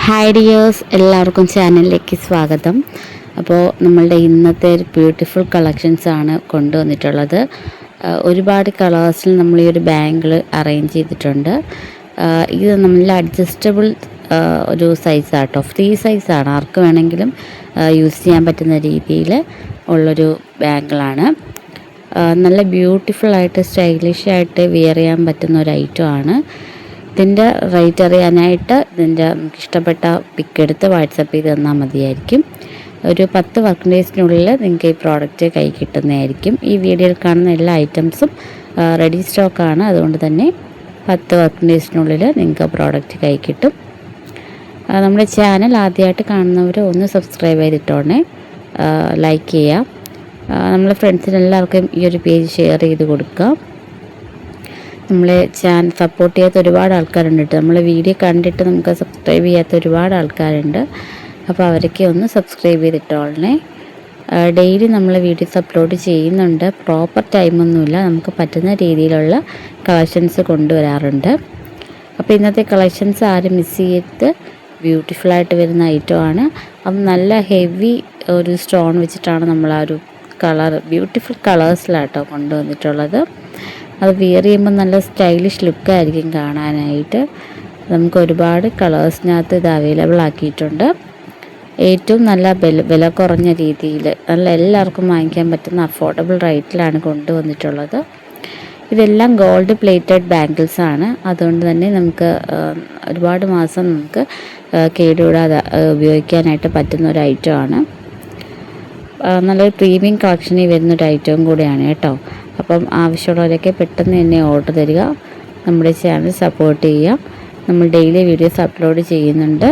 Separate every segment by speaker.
Speaker 1: Hi dears, എല്ലാവർക്കും ചാനലിലേക്ക് സ്വാഗതം. അപ്പോൾ നമ്മളുടെ ഇന്നത്തെ ഒരു ബ്യൂട്ടിഫുൾ കളക്ഷൻസ് ആണ് കൊണ്ടുവന്നിട്ടുള്ളത്. ഒരുപാട് കളേഴ്സിൽ നമ്മൾ ഈ ഒരു ബാങ്കിൾ അറേഞ്ച് ചെയ്തിട്ടുണ്ട്. ഇത് നമ്മൾ അഡ്ജസ്റ്റബിൾ ഒരു സൈസാട്ടോ, ഫ്രീ സൈസാണ്. ആർക്ക് വേണമെങ്കിലും യൂസ് ചെയ്യാൻ പറ്റുന്ന രീതിയിൽ ഉള്ളൊരു ബാങ്കിളാണ്. നല്ല ബ്യൂട്ടിഫുള്ളായിട്ട് സ്റ്റൈലിഷ് ആയിട്ട് വിയർ ചെയ്യാൻ പറ്റുന്ന ഒരു ഐറ്റം ആണ്. ഇതിൻ്റെ റേറ്റ് അറിയാനായിട്ട് ഇതിൻ്റെ നമുക്ക് ഇഷ്ടപ്പെട്ട പിക്ക് എടുത്ത് വാട്സപ്പ് ചെയ്ത് തന്നാൽ മതിയായിരിക്കും. ഒരു 10 വർക്കിംഗ് ഡേയ്സിനുള്ളിൽ നിങ്ങൾക്ക് ഈ പ്രോഡക്റ്റ് കൈ കിട്ടുന്നതായിരിക്കും. ഈ വീഡിയോയിൽ കാണുന്ന എല്ലാ ഐറ്റംസും റെഡി സ്റ്റോക്കാണ്. അതുകൊണ്ട് തന്നെ 10 വർക്കിംഗ് ഡേയ്സിനുള്ളിൽ നിങ്ങൾക്ക് പ്രോഡക്റ്റ് കൈ കിട്ടും. നമ്മുടെ ചാനൽ ആദ്യമായിട്ട് കാണുന്നവർ ഒന്ന് സബ്സ്ക്രൈബ് ചെയ്തിട്ടോണേ, ലൈക്ക് ചെയ്യുക. നമ്മളെ ഫ്രണ്ട്സിനെല്ലാവർക്കും ഈ ഒരു പേജ് ഷെയർ ചെയ്ത് കൊടുക്കുക. നമ്മളെ ചാനൽ സപ്പോർട്ട് ചെയ്യാത്ത ഒരുപാട് ആൾക്കാരുണ്ട് കേട്ടോ. നമ്മളെ വീഡിയോ കണ്ടിട്ട് നമുക്ക് സബ്സ്ക്രൈബ് ചെയ്യാത്ത ഒരുപാട് ആൾക്കാരുണ്ട്. അപ്പോൾ അവരൊക്കെ ഒന്ന് സബ്സ്ക്രൈബ് ചെയ്തിട്ടോളണേ. ഡെയിലി നമ്മൾ വീഡിയോസ് അപ്ലോഡ് ചെയ്യുന്നുണ്ട്. പ്രോപ്പർ ടൈമൊന്നുമില്ല, നമുക്ക് പറ്റുന്ന രീതിയിലുള്ള കളക്ഷൻസ് കൊണ്ടുവരാറുണ്ട്. അപ്പോൾ ഇന്നത്തെ കളക്ഷൻസ് ആരും മിസ് ചെയ്ത് ബ്യൂട്ടിഫുള്ളായിട്ട് വരുന്ന ഐറ്റമാണ്. അപ്പം നല്ല ഹെവി ഒരു സ്റ്റോൺ വെച്ചിട്ടാണ് നമ്മൾ ആ ഒരു കളർ ബ്യൂട്ടിഫുൾ കളേഴ്സിലാട്ടോ കൊണ്ടുവന്നിട്ടുള്ളത്. അത് വിയർ ചെയ്യുമ്പോൾ നല്ല സ്റ്റൈലിഷ് ലുക്കായിരിക്കും കാണാനായിട്ട്. നമുക്ക് ഒരുപാട് കളേഴ്സിനകത്ത് ഇത് അവൈലബിൾ ആക്കിയിട്ടുണ്ട്. ഏറ്റവും നല്ല വില കുറഞ്ഞ രീതിയിൽ നല്ല എല്ലാവർക്കും വാങ്ങിക്കാൻ പറ്റുന്ന അഫോർഡബിൾ റേറ്റിലാണ് കൊണ്ടുവന്നിട്ടുള്ളത്. ഇതെല്ലാം ഗോൾഡ് പ്ലേറ്റഡ് ബാംഗിൾസ് ആണ്. അതുകൊണ്ട് തന്നെ നമുക്ക് ഒരുപാട് മാസം നമുക്ക് കേടുകൂടാതെ ഉപയോഗിക്കാനായിട്ട് പറ്റുന്ന ഒരു ഐറ്റമാണ്. നല്ലൊരു പ്രീമിയം കളക്ഷനിൽ വരുന്നൊരു ഐറ്റവും കൂടെയാണ് കേട്ടോ. അപ്പം ആവശ്യമുള്ളവരൊക്കെ പെട്ടെന്ന് തന്നെ ഓർഡർ തരിക. നമ്മുടെ ചാനൽ സപ്പോർട്ട് ചെയ്യുക. നമ്മൾ ഡെയിലി വീഡിയോസ് അപ്ലോഡ് ചെയ്യുന്നുണ്ട്.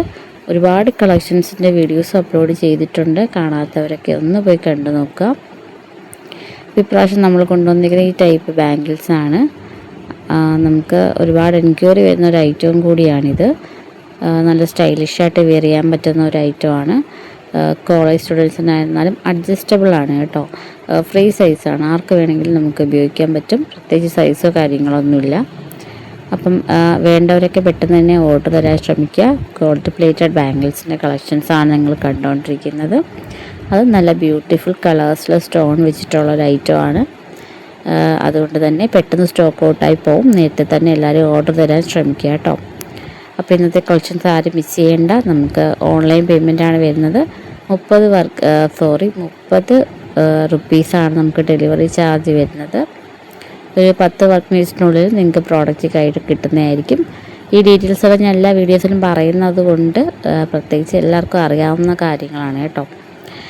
Speaker 1: ഒരുപാട് കളക്ഷൻസിൻ്റെ വീഡിയോസ് അപ്ലോഡ് ചെയ്തിട്ടുണ്ട്. കാണാത്തവരൊക്കെ ഒന്ന് പോയി കണ്ടു നോക്കുക. ഇപ്രാവശ്യം നമ്മൾ കൊണ്ടുവന്നിരിക്കുന്ന ഈ ടൈപ്പ് ബാംഗിൾസാണ്. നമുക്ക് ഒരുപാട് എൻക്വയറി വരുന്ന ഒരു ഐറ്റവും കൂടിയാണിത്. നല്ല സ്റ്റൈലിഷായിട്ട് വെയർ ചെയ്യാൻ പറ്റുന്ന ഒരു ഐറ്റമാണ്. കോളേജ് സ്റ്റുഡൻസിനായിരുന്നാലും അഡ്ജസ്റ്റബിൾ ആണ് കേട്ടോ. ഫ്രീ സൈസാണ്, ആർക്ക് വേണമെങ്കിലും നമുക്ക് ഉപയോഗിക്കാൻ പറ്റും. പ്രത്യേകിച്ച് സൈസോ കാര്യങ്ങളൊന്നുമില്ല. അപ്പം വേണ്ടവരൊക്കെ പെട്ടെന്ന് തന്നെ ഓർഡർ തരാൻ ശ്രമിക്കുക. ഗോൾഡ് പ്ലേറ്റഡ് ബാംഗിൾസിൻ്റെ കളക്ഷൻസാണ് നിങ്ങൾ കണ്ടുകൊണ്ടിരിക്കുന്നത്. അത് നല്ല ബ്യൂട്ടിഫുൾ കളേഴ്സിൽ സ്റ്റോൺ വെച്ചിട്ടുള്ളൊരു ഐറ്റമാണ്. അതുകൊണ്ട് തന്നെ പെട്ടെന്ന് സ്റ്റോക്ക് ഔട്ടായി പോകും. നേരത്തെ തന്നെ എല്ലാവരും ഓർഡർ തരാൻ ശ്രമിക്കുക കേട്ടോ. അപ്പോൾ ഇന്നത്തെ കളക്ഷൻസ് ആരും മിസ് ചെയ്യേണ്ട. നമുക്ക് ഓൺലൈൻ പേയ്മെൻറ്റാണ് വരുന്നത്. 30 റുപ്പീസാണ് നമുക്ക് ഡെലിവറി ചാർജ് വരുന്നത്. ഒരു 10 വർക്ക് മിനിറ്റ്സിനുള്ളിൽ നിങ്ങൾക്ക് പ്രോഡക്റ്റ് കയ്യിൽ കിട്ടുന്നതായിരിക്കും. ഈ ഡീറ്റെയിൽസൊക്കെ ഞാൻ എല്ലാ വീഡിയോസിലും പറയുന്നത് കൊണ്ട് പ്രത്യേകിച്ച് എല്ലാവർക്കും അറിയാവുന്ന കാര്യങ്ങളാണ് കേട്ടോ.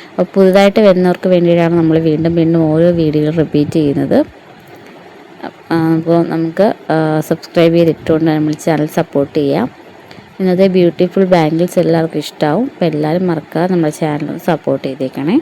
Speaker 1: അപ്പോൾ പുതുതായിട്ട് വരുന്നവർക്ക് വേണ്ടിയിട്ടാണ് നമ്മൾ വീണ്ടും വീണ്ടും ഓരോ വീഡിയോകൾ റിപ്പീറ്റ് ചെയ്യുന്നത്. അപ്പോൾ നമുക്ക് സബ്സ്ക്രൈബ് ചെയ്തിട്ടുകൊണ്ട് നമ്മൾ ചാനൽ സപ്പോർട്ട് ചെയ്യാം. ഇന്നത്തെ ബ്യൂട്ടിഫുൾ ബാംഗിൾസ് എല്ലാവർക്കും ഇഷ്ടമാവും. അപ്പോൾ എല്ലാവരും മറക്കാതെ നമ്മുടെ ചാനൽ സപ്പോർട്ട് ചെയ്തേക്കണേ.